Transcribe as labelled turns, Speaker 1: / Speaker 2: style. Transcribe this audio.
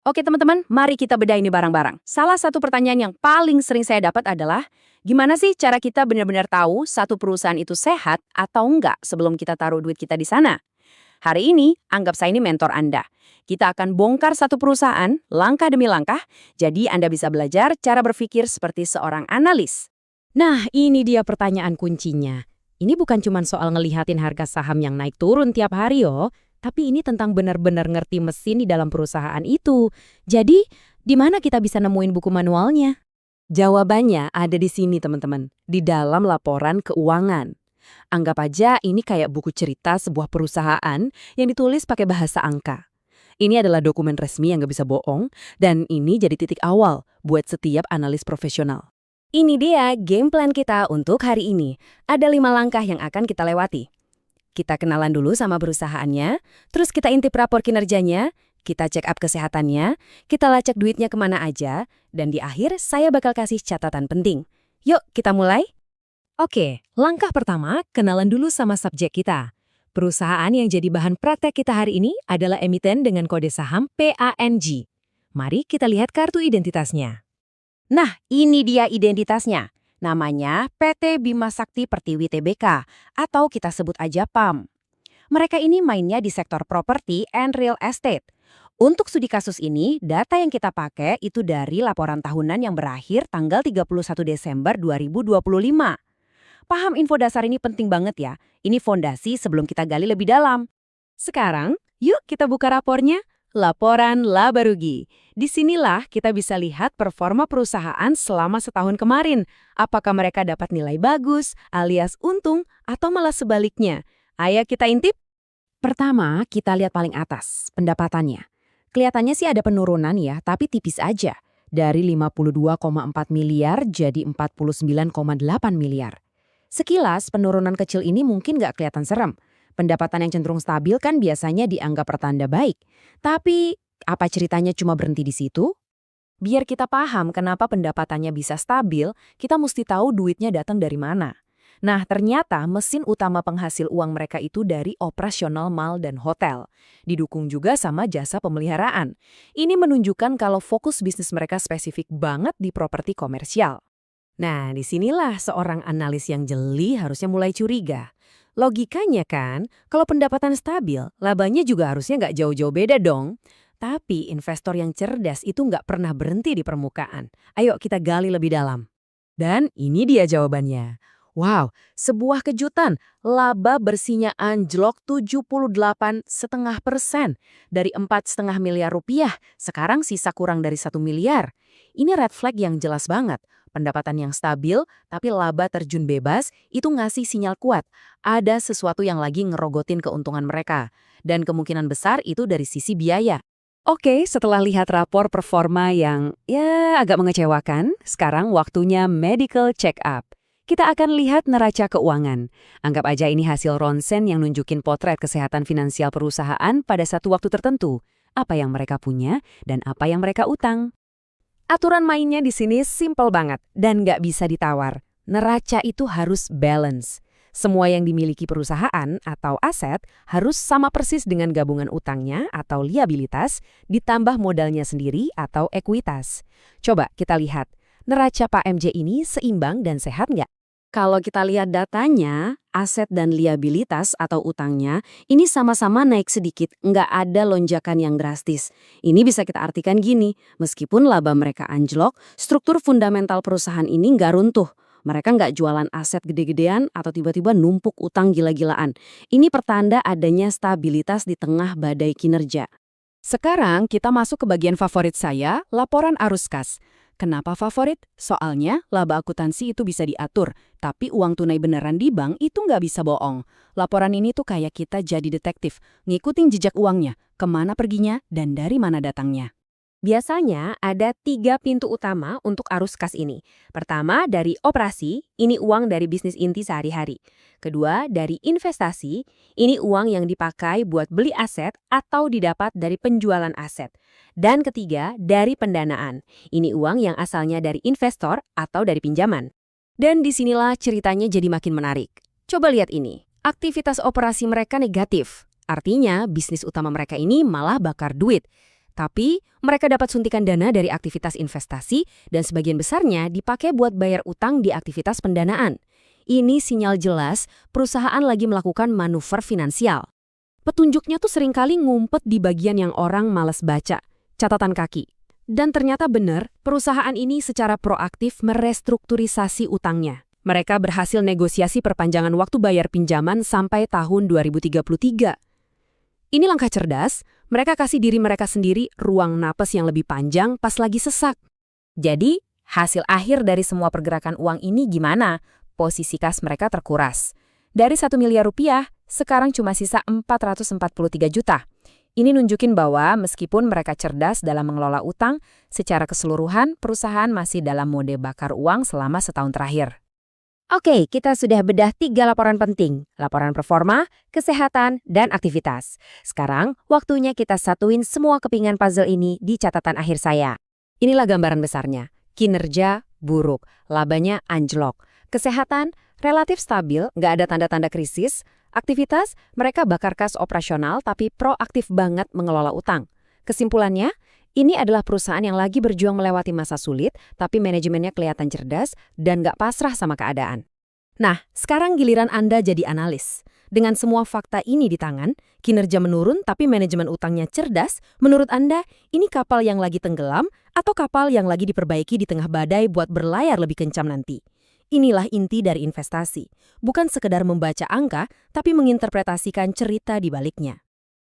Speaker 1: Oke teman-teman, mari kita bedah ini bareng-bareng. Salah satu pertanyaan yang paling sering saya dapat adalah, gimana sih cara kita benar-benar tahu satu perusahaan itu sehat atau enggak sebelum kita taruh duit kita di sana? Hari ini, anggap saya ini mentor Anda. Kita akan bongkar satu perusahaan, langkah demi langkah, jadi Anda bisa belajar cara berpikir seperti seorang analis.
Speaker 2: Nah, ini dia pertanyaan kuncinya. Ini bukan cuma soal ngelihatin harga saham yang naik turun tiap hari yo, tapi ini tentang benar-benar ngerti mesin di dalam perusahaan itu. Jadi, di mana kita bisa nemuin buku manualnya?
Speaker 1: Jawabannya ada di sini teman-teman, di dalam laporan keuangan. Anggap aja ini kayak buku cerita sebuah perusahaan yang ditulis pakai bahasa angka. Ini adalah dokumen resmi yang nggak bisa bohong, dan ini jadi titik awal buat setiap analis profesional.
Speaker 2: Ini dia game plan kita untuk hari ini. Ada 5 langkah yang akan kita lewati. Kita kenalan dulu sama perusahaannya, terus kita intip rapor kinerjanya, kita check up kesehatannya, kita lacak duitnya kemana aja, dan di akhir saya bakal kasih catatan penting. Yuk, kita mulai? Oke, langkah pertama, kenalan dulu sama subjek kita. Perusahaan yang jadi bahan praktek kita hari ini adalah emiten dengan kode saham PANG. Mari kita lihat kartu identitasnya.
Speaker 1: Nah, ini dia identitasnya. Namanya PT Bima Sakti Pertiwi Tbk, atau kita sebut aja PAM. Mereka ini mainnya di sektor property and real estate. Untuk studi kasus ini, data yang kita pakai itu dari laporan tahunan yang berakhir tanggal 31 Desember 2025. Paham info dasar ini penting banget ya. Ini fondasi sebelum kita gali lebih dalam.
Speaker 2: Sekarang, yuk kita buka rapornya. Laporan laba rugi. Disinilah kita bisa lihat performa perusahaan selama setahun kemarin. Apakah mereka dapat nilai bagus, alias untung, atau malah sebaliknya. Ayo kita intip. Pertama, kita lihat paling atas, pendapatannya. Kelihatannya sih ada penurunan ya, tapi tipis aja. Dari 52,4 miliar jadi 49,8 miliar. Sekilas, penurunan kecil ini mungkin nggak kelihatan serem. Pendapatan yang cenderung stabil kan biasanya dianggap pertanda baik. Tapi, apa ceritanya cuma berhenti di situ? Biar kita paham kenapa pendapatannya bisa stabil, kita mesti tahu duitnya datang dari mana. Nah, ternyata mesin utama penghasil uang mereka itu dari operasional mal dan hotel. Didukung juga sama jasa pemeliharaan. Ini menunjukkan kalau fokus bisnis mereka spesifik banget di properti komersial. Nah, disinilah seorang analis yang jeli harusnya mulai curiga. Logikanya kan, kalau pendapatan stabil, labanya juga harusnya nggak jauh-jauh beda dong. Tapi investor yang cerdas itu nggak pernah berhenti di permukaan. Ayo kita gali lebih dalam. Dan ini dia jawabannya. Wow, sebuah kejutan. Laba bersihnya anjlok 78,5%. Dari 4,5 miliar rupiah, sekarang sisa kurang dari 1 miliar. Ini red flag yang jelas banget. Pendapatan yang stabil, tapi laba terjun bebas, itu ngasih sinyal kuat. Ada sesuatu yang lagi ngerogotin keuntungan mereka. Dan kemungkinan besar itu dari sisi biaya. Oke, setelah lihat rapor performa yang agak mengecewakan, sekarang waktunya medical check-up. Kita akan lihat neraca keuangan. Anggap aja ini hasil ronsen yang nunjukin potret kesehatan finansial perusahaan pada satu waktu tertentu. Apa yang mereka punya dan apa yang mereka utang. Aturan mainnya di sini simple banget dan nggak bisa ditawar. Neraca itu harus balance. Semua yang dimiliki perusahaan atau aset harus sama persis dengan gabungan utangnya atau liabilitas ditambah modalnya sendiri atau ekuitas. Coba kita lihat, neraca Pak MJ ini seimbang dan sehat nggak? Kalau kita lihat datanya, aset dan liabilitas atau utangnya ini sama-sama naik sedikit, nggak ada lonjakan yang drastis. Ini bisa kita artikan gini, meskipun laba mereka anjlok, struktur fundamental perusahaan ini nggak runtuh. Mereka nggak jualan aset gede-gedean atau tiba-tiba numpuk utang gila-gilaan. Ini pertanda adanya stabilitas di tengah badai kinerja. Sekarang kita masuk ke bagian favorit saya, laporan arus kas. Kenapa favorit? Soalnya laba akuntansi itu bisa diatur, tapi uang tunai beneran di bank itu nggak bisa bohong. Laporan ini tuh kayak kita jadi detektif, ngikutin jejak uangnya, kemana perginya, dan dari mana datangnya. Biasanya ada 3 pintu utama untuk arus kas ini. Pertama, dari operasi, ini uang dari bisnis inti sehari-hari. Kedua, dari investasi, ini uang yang dipakai buat beli aset atau didapat dari penjualan aset. Dan ketiga, dari pendanaan. Ini uang yang asalnya dari investor atau dari pinjaman. Dan disinilah ceritanya jadi makin menarik. Coba lihat ini, aktivitas operasi mereka negatif. Artinya, bisnis utama mereka ini malah bakar duit.
Speaker 1: Tapi, mereka dapat suntikan dana dari aktivitas investasi dan sebagian besarnya dipakai buat bayar utang di aktivitas pendanaan. Ini sinyal jelas perusahaan lagi melakukan manuver finansial. Petunjuknya tuh seringkali ngumpet di bagian yang orang malas baca, catatan kaki. Dan ternyata benar, perusahaan ini secara proaktif merestrukturisasi utangnya. Mereka berhasil negosiasi perpanjangan waktu bayar pinjaman sampai tahun 2033. Ini langkah cerdas, mereka kasih diri mereka sendiri ruang napas yang lebih panjang pas lagi sesak. Jadi, hasil akhir dari semua pergerakan uang ini gimana? Posisi kas mereka terkuras. Dari 1 miliar rupiah, sekarang cuma sisa 443 juta. Ini nunjukin bahwa meskipun mereka cerdas dalam mengelola utang, secara keseluruhan perusahaan masih dalam mode bakar uang selama setahun terakhir. Oke, kita sudah bedah 3 laporan penting. Laporan performa, kesehatan, dan aktivitas. Sekarang, waktunya kita satuin semua kepingan puzzle ini di catatan akhir saya. Inilah gambaran besarnya. Kinerja buruk, labanya anjlok. Kesehatan relatif stabil, nggak ada tanda-tanda krisis. Aktivitas, mereka bakar kas operasional tapi proaktif banget mengelola utang. Kesimpulannya, ini adalah perusahaan yang lagi berjuang melewati masa sulit, tapi manajemennya kelihatan cerdas dan nggak pasrah sama keadaan. Nah, sekarang giliran Anda jadi analis. Dengan semua fakta ini di tangan, kinerja menurun tapi manajemen utangnya cerdas, menurut Anda, ini kapal yang lagi tenggelam atau kapal yang lagi diperbaiki di tengah badai buat berlayar lebih kencam nanti? Inilah inti dari investasi. Bukan sekedar membaca angka, tapi menginterpretasikan cerita di baliknya.